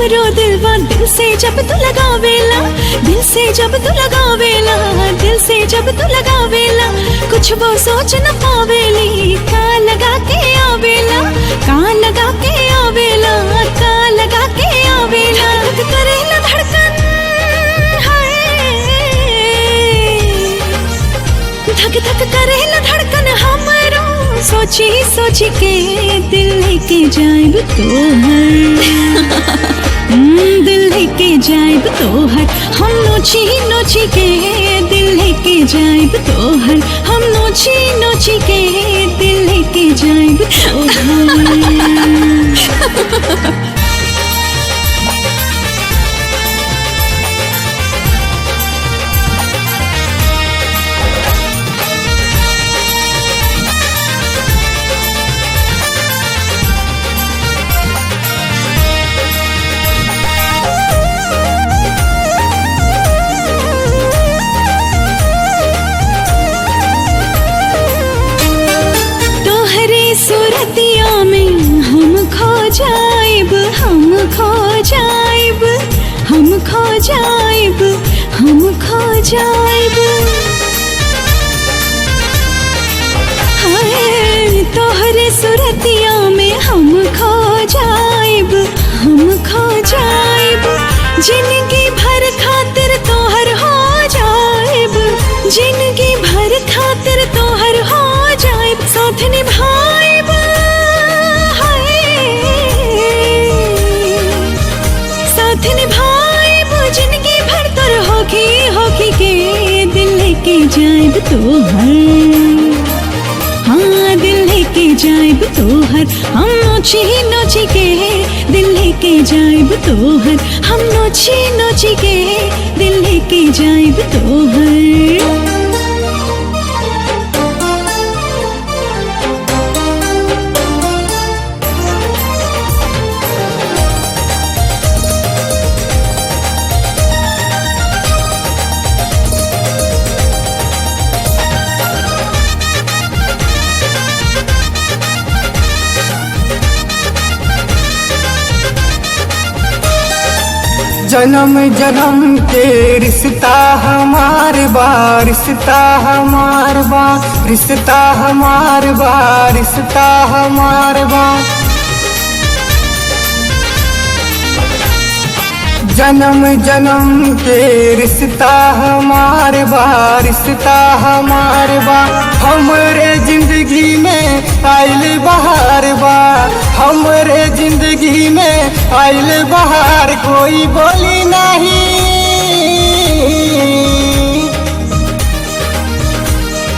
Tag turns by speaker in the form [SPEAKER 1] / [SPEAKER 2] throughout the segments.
[SPEAKER 1] हमरो दिलवा दिल से जब तू लगावेला, दिल से जब तू लगावेला, दिल से जब तू लगावेला, कुछ वो सोच न पावेली। का लगा के आवेला, का लगा के आवेला, का लगा के आवेला। धक करेला धड़कन धक धक करेला धड़कन हमरो, सोची सोची के दिल लेके जाएब तोहर दिल लेके जाएब तोहर। हम नोची नोची के दिल लेके जाएब तोहर, हम नोची नोची के दिल लेके जाएब तोहर। सूरतिया में हम खो जाइब, हम खो जाइब, हम खो जाइब, हम खो जाइब। हाय तोहरे सूरतिया में हम खो जाइब, हम खो जाइब। जिंदगी भर खातिर तोहर हो जाइब, जिंदगी भर खातिर तोहर हो जाइब। साथ निभाइब, साथ निभाइब जिंदगी भर तोर होखी होखी के दिल लेके जाइब तोहर। हाँ दिल लेके जाइब तोहर, हम नोची नोची के दिल लेके जाइब तोहर, हम नोची नोची के दिल लेके जाइब तोहर।
[SPEAKER 2] जन्म जन्म के रिश्ता हमार बा, रिश्ता हमार बा, रिश्ता हमार बा, रिश्ता हमार बा। जन्म जन्म के रिश्ता हमार बा, रिश्ता हमार बा। हमरे जिंदगी में आइल बहार बा, हमरे जिंदगी में आइल बहार। कोई बोली नहीं,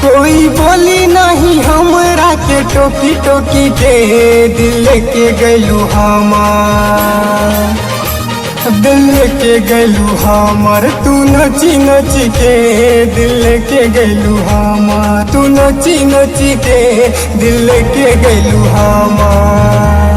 [SPEAKER 2] कोई बोली नहीं हमरा के टोकी टोकी के दिल के गलू हमार, दिल के गलू हमर। तू नची नची के दिल के गलू हमर, तू नची नची के दिल के गलू हमर।